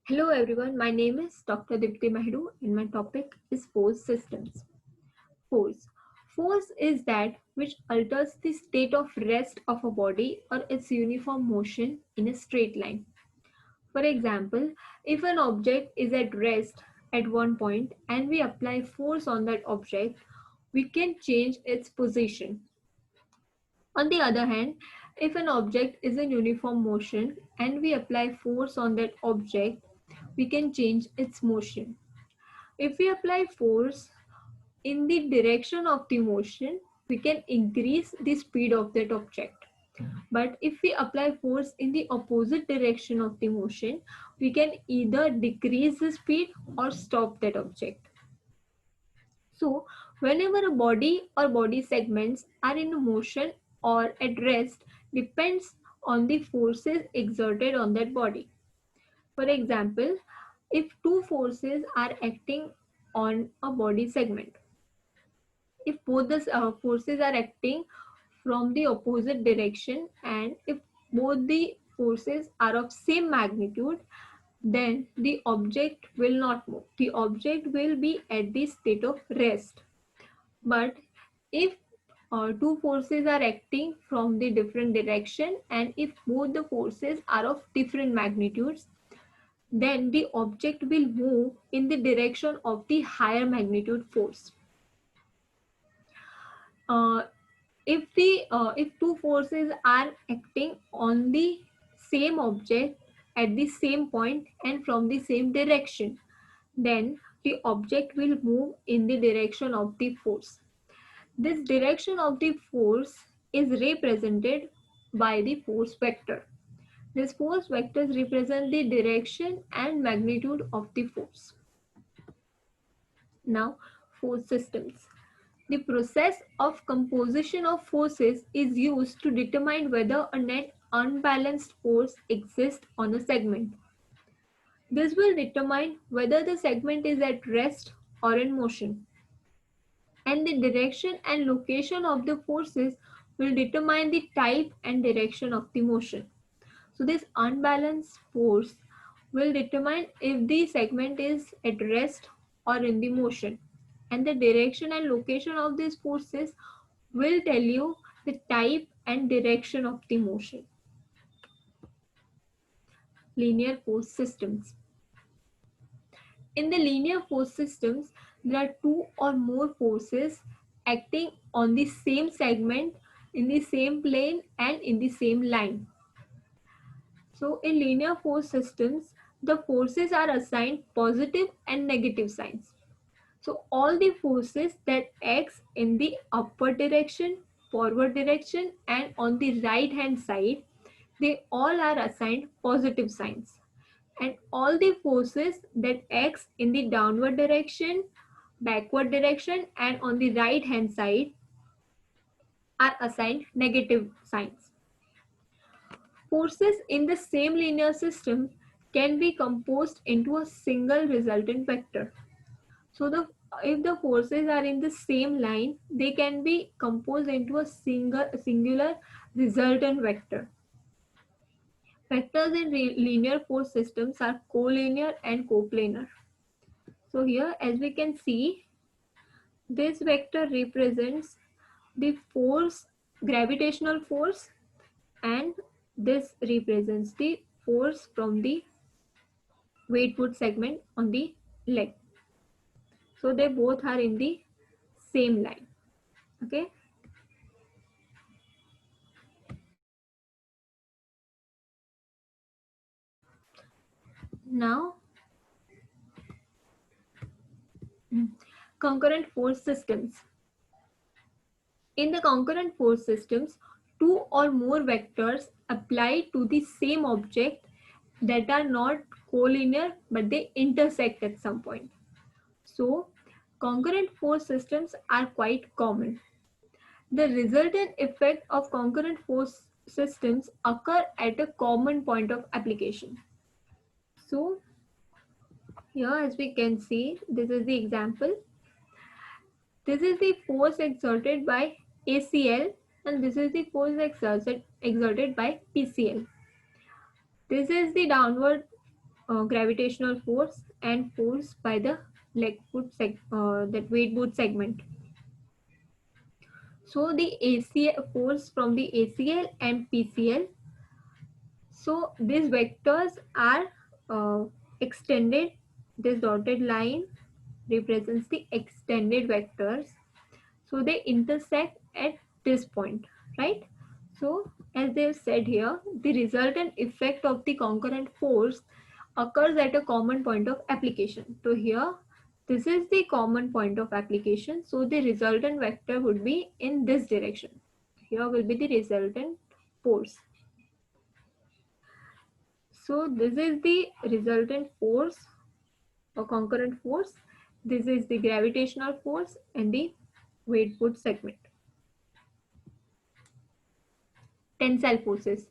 Hello everyone, my name is Dr. Dipti Mehru and my topic is force systems. Force. Force is that which alters the state of rest of a body or its uniform motion in a straight line. For example, if an object is at rest at one point and we apply force on that object, we can change its position. On the other hand, if an object is in uniform motion and we apply force on that object, we can change its motion. If we apply force in the direction of the motion, we can increase the speed of that object. But if we apply force in the opposite direction of the motion, we can either decrease the speed or stop that object. So, whenever a body or body segments are in motion or at rest depends on the forces exerted on that body. For example, if two forces are acting on a body segment, if both the forces are acting from the opposite direction and if both the forces are of same magnitude, then the object will not move. The object will be at the state of rest. But if two forces are acting from the different direction and if both the forces are of different magnitudes, then the object will move in the direction of the higher magnitude force. Uh, if two forces are acting on the same object at the same point and from the same direction, then the object will move in the direction of the force. This direction of the force is represented by the force vector. This force vectors represent the direction and magnitude of the force. Now, force systems. The process of composition of forces is used to determine whether a net unbalanced force exists on a segment. This will determine whether the segment is at rest or in motion. And the direction and location of the forces will determine the type and direction of the motion. So this unbalanced force will determine if the segment is at rest or in the motion. And the direction and location of these forces will tell you the type and direction of the motion. Linear force systems. In the linear force systems, there are two or more forces acting on the same segment, in the same plane, and in the same line. So in linear force systems, the forces are assigned positive and negative signs. So all the forces that acts in the upward direction, forward direction and on the right hand side, they all are assigned positive signs. And all the forces that acts in the downward direction, backward direction and on the right hand side are assigned negative signs. Forces in the same linear system can be composed into a single resultant vector. So if the forces are in the same line, they can be composed into a singular resultant vector. Vectors in linear force systems are collinear and coplanar. So here, as we can see, this vector represents the force, gravitational force, and this represents the force from the weight put segment on the leg. So they both are in the same line. Okay. Now, concurrent force systems. In the concurrent force systems, two or more vectors apply to the same object that are not collinear but they intersect at some point. So, concurrent force systems are quite common. The resultant effect of concurrent force systems occur at a common point of application. So, here as we can see, this is the example. This is the force exerted by ACL and this is the force exerted by PCL. This is the downward gravitational force and force by the that weight boot segment. So the ACL force from the ACL and PCL. So these vectors are extended. This dotted line represents the extended vectors. So they intersect at this point, right? So as they have said here, the resultant effect of the concurrent force occurs at a common point of application. So here, this is the common point of application. So the resultant vector would be in this direction. Here will be the resultant force. So this is the resultant force or concurrent force. This is the gravitational force and the weight put segment. Tensile forces.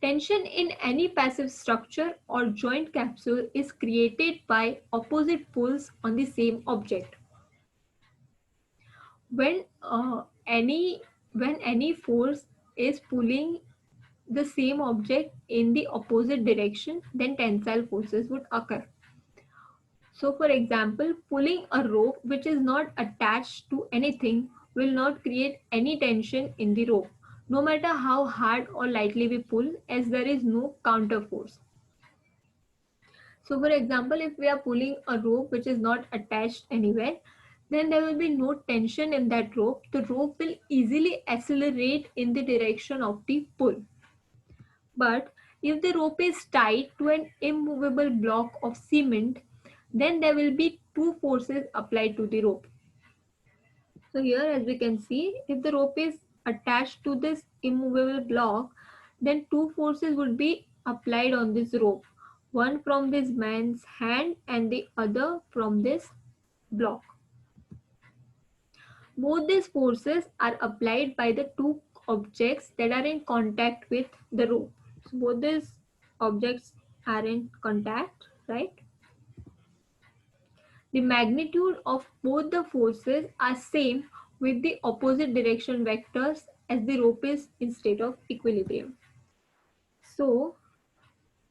Tension in any passive structure or joint capsule is created by opposite pulls on the same object. When any force is pulling the same object in the opposite direction, then tensile forces would occur. So for example, pulling a rope which is not attached to anything will not create any tension in the rope, no matter how hard or lightly we pull, as there is no counter force. So for example, if we are pulling a rope which is not attached anywhere, then there will be no tension in that rope. The rope will easily accelerate in the direction of the pull. But if the rope is tied to an immovable block of cement, then there will be two forces applied to the rope. So here, as we can see, if the rope is attached to this immovable block, then two forces would be applied on this rope. One from this man's hand and the other from this block. Both these forces are applied by the two objects that are in contact with the rope. So both these objects are in contact, right? The magnitude of both the forces are same with the opposite direction vectors as the rope is in state of equilibrium. So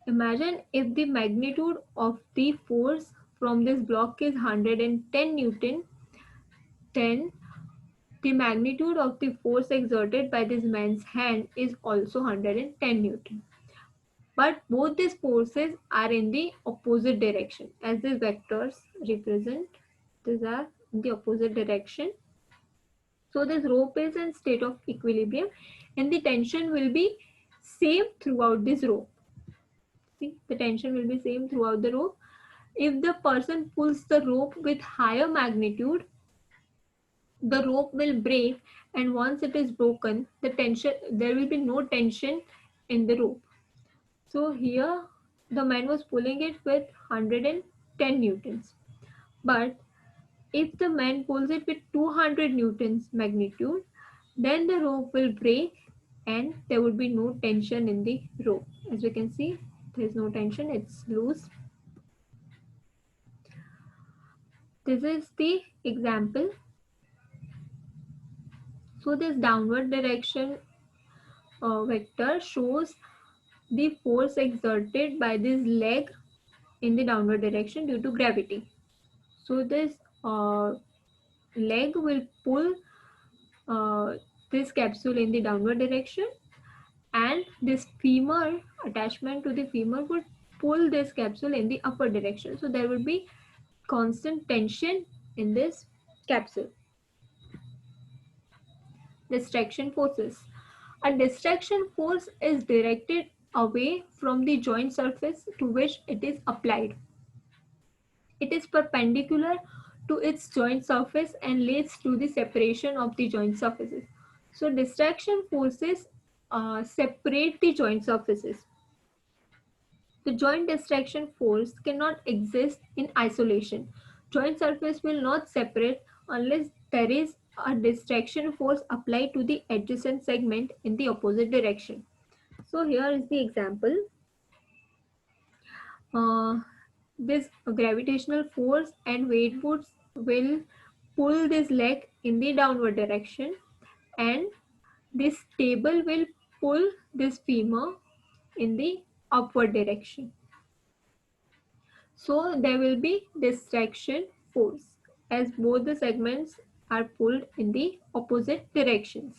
imagine if the magnitude of the force from this block is 110 Newton, then the magnitude of the force exerted by this man's hand is also 110 Newton. But both these forces are in the opposite direction, as these vectors represent. These are in the opposite direction. So this rope is in state of equilibrium and the tension will be same throughout this rope. See, the tension will be same throughout the rope. If the person pulls the rope with higher magnitude, the rope will break, and once it is broken, there will be no tension in the rope. So here the man was pulling it with 110 newtons. But if the man pulls it with 200 newtons magnitude, then the rope will break and there would be no tension in the rope. As we can see, there is no tension, it's loose. This is the example. So this downward direction vector shows the force exerted by this leg in the downward direction due to gravity. So this leg will pull this capsule in the downward direction, and this femur attachment to the femur would pull this capsule in the upward direction. So there will be constant tension in this capsule. Distraction forces. A distraction force is directed away from the joint surface to which it is applied. It is perpendicular to its joint surface and leads to the separation of the joint surfaces. So distraction forces separate the joint surfaces. The joint distraction force cannot exist in isolation. Joint surface will not separate unless there is a distraction force applied to the adjacent segment in the opposite direction. So here is the example. This gravitational force and weight force will pull this leg in the downward direction, and this table will pull this femur in the upward direction. So there will be distraction force as both the segments are pulled in the opposite directions.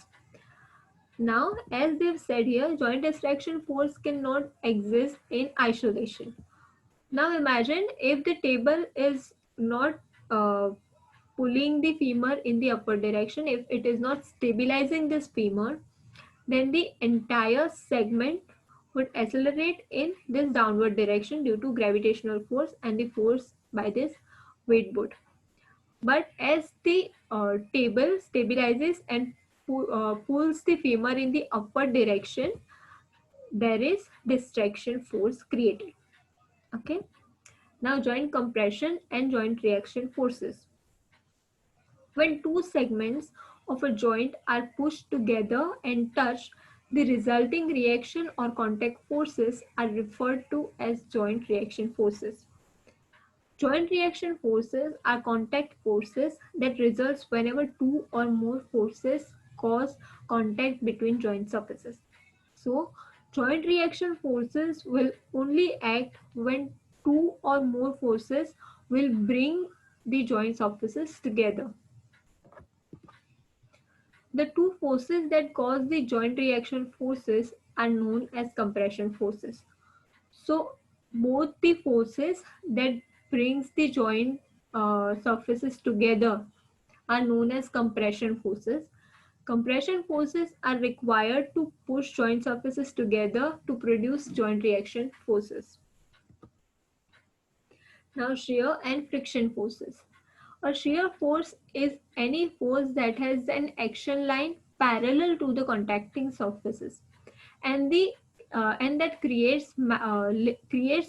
Now, as they've said here, joint distraction force cannot exist in isolation. Now imagine if the table is not uh, pulling the femur in the upward direction, if it is not stabilizing this femur, then the entire segment would accelerate in this downward direction due to gravitational force and the force by this weight board. But as the table stabilizes and pulls the femur in the upward direction, there is distraction force created. Okay. Now joint compression and joint reaction forces. When two segments of a joint are pushed together and touch, the resulting reaction or contact forces are referred to as joint reaction forces. Joint reaction forces are contact forces that results whenever two or more forces cause contact between joint surfaces. So, joint reaction forces will only act when two or more forces will bring the joint surfaces together. The two forces that cause the joint reaction forces are known as compression forces. So both the forces that brings the joint surfaces together are known as compression forces. Compression forces are required to push joint surfaces together to produce joint reaction forces. Now shear and friction forces. A shear force is any force that has an action line parallel to the contacting surfaces and that creates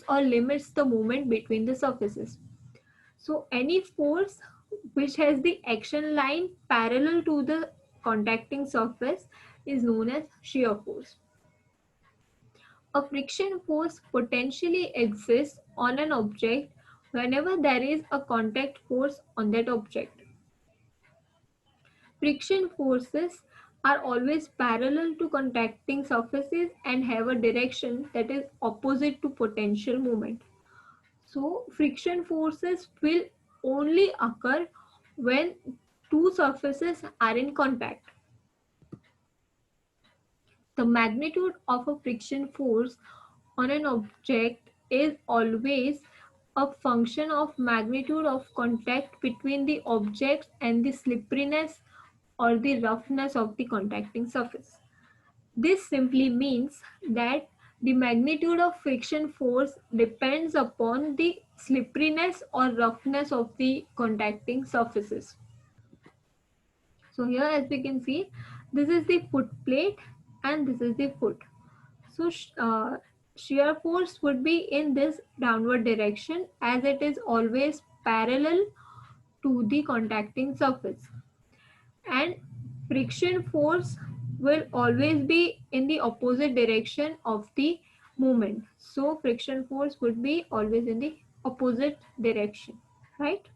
or limits the movement between the surfaces. So any force which has the action line parallel to the contacting surface is known as shear force. A friction force potentially exists on an object whenever there is a contact force on that object. Friction forces are always parallel to contacting surfaces and have a direction that is opposite to potential movement. So friction forces will only occur when two surfaces are in contact. The magnitude of a friction force on an object is always a function of magnitude of contact between the object and the slipperiness or the roughness of the contacting surface. This simply means that the magnitude of friction force depends upon the slipperiness or roughness of the contacting surfaces. So here as we can see, this is the foot plate and this is the foot. So shear force would be in this downward direction as it is always parallel to the contacting surface. And friction force will always be in the opposite direction of the movement. So friction force would be always in the opposite direction, right?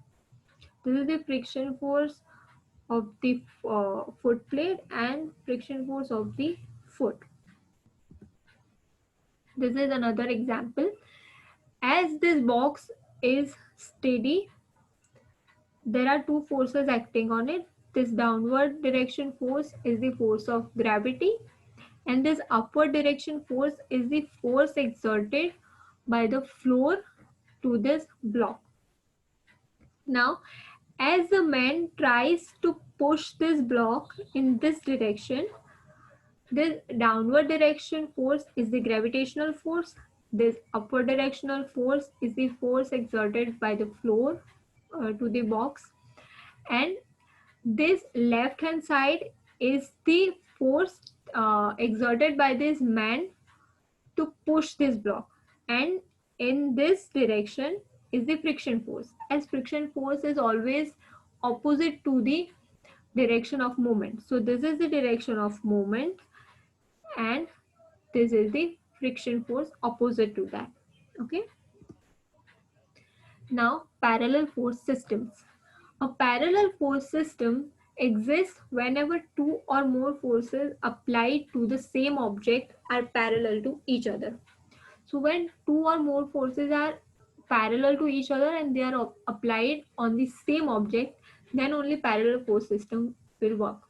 This is the friction force of the foot plate and friction force of the foot. This is another example. As this box is steady, there are two forces acting on it. This downward direction force is the force of gravity, and this upward direction force is the force exerted by the floor to this block. Now, as the man tries to push this block in this direction, this downward direction force is the gravitational force. This upward directional force is the force exerted by the floor to the box. And this left hand side is the force exerted by this man to push this block. And in this direction is the friction force, as friction force is always opposite to the direction of movement. So this is the direction of movement and this is the friction force opposite to that. Okay. Now parallel force systems. A parallel force system exists whenever two or more forces applied to the same object are parallel to each other. So when two or more forces are parallel to each other and they are applied on the same object, then only parallel force system will work.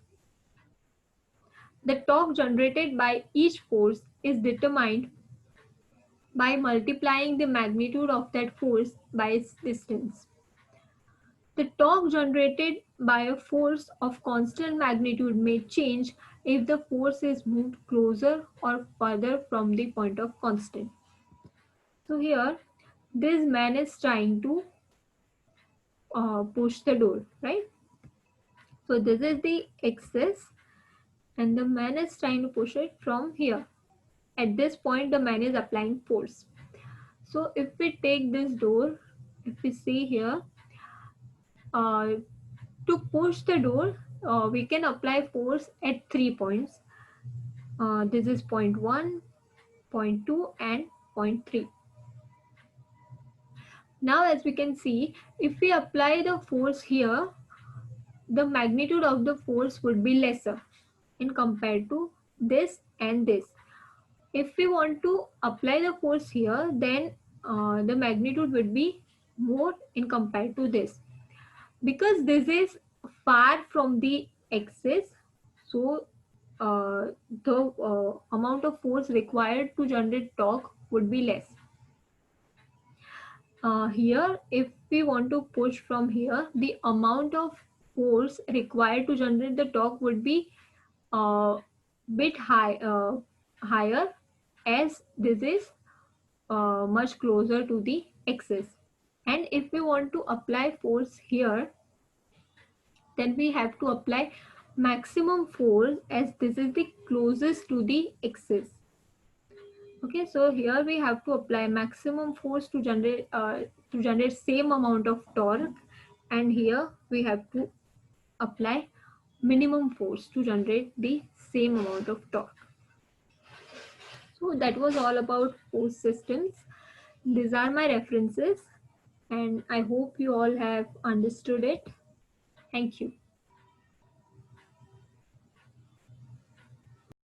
The torque generated by each force is determined by multiplying the magnitude of that force by its distance. The torque generated by a force of constant magnitude may change if the force is moved closer or further from the point of constant. So here, this man is trying to push the door, right? So this is the axis and the man is trying to push it from here. At this point, the man is applying force. So if we take this door, if we see here, uh, to push the door, we can apply force at 3 points. This is point 1, point 2 and point 3. Now as we can see, if we apply the force here, the magnitude of the force would be lesser in compared to this and this. If we want to apply the force here, then the magnitude would be more in compared to this. Because this is far from the axis, so the amount of force required to generate torque would be less. Here, if we want to push from here, the amount of force required to generate the torque would be bit higher, as this is much closer to the axis. And if we want to apply force here, then we have to apply maximum force, as this is the closest to the axis. Okay, so here we have to apply maximum force to generate same amount of torque, and here we have to apply minimum force to generate the same amount of torque. So that was all about force systems. These are my references and I hope you all have understood it. Thank you.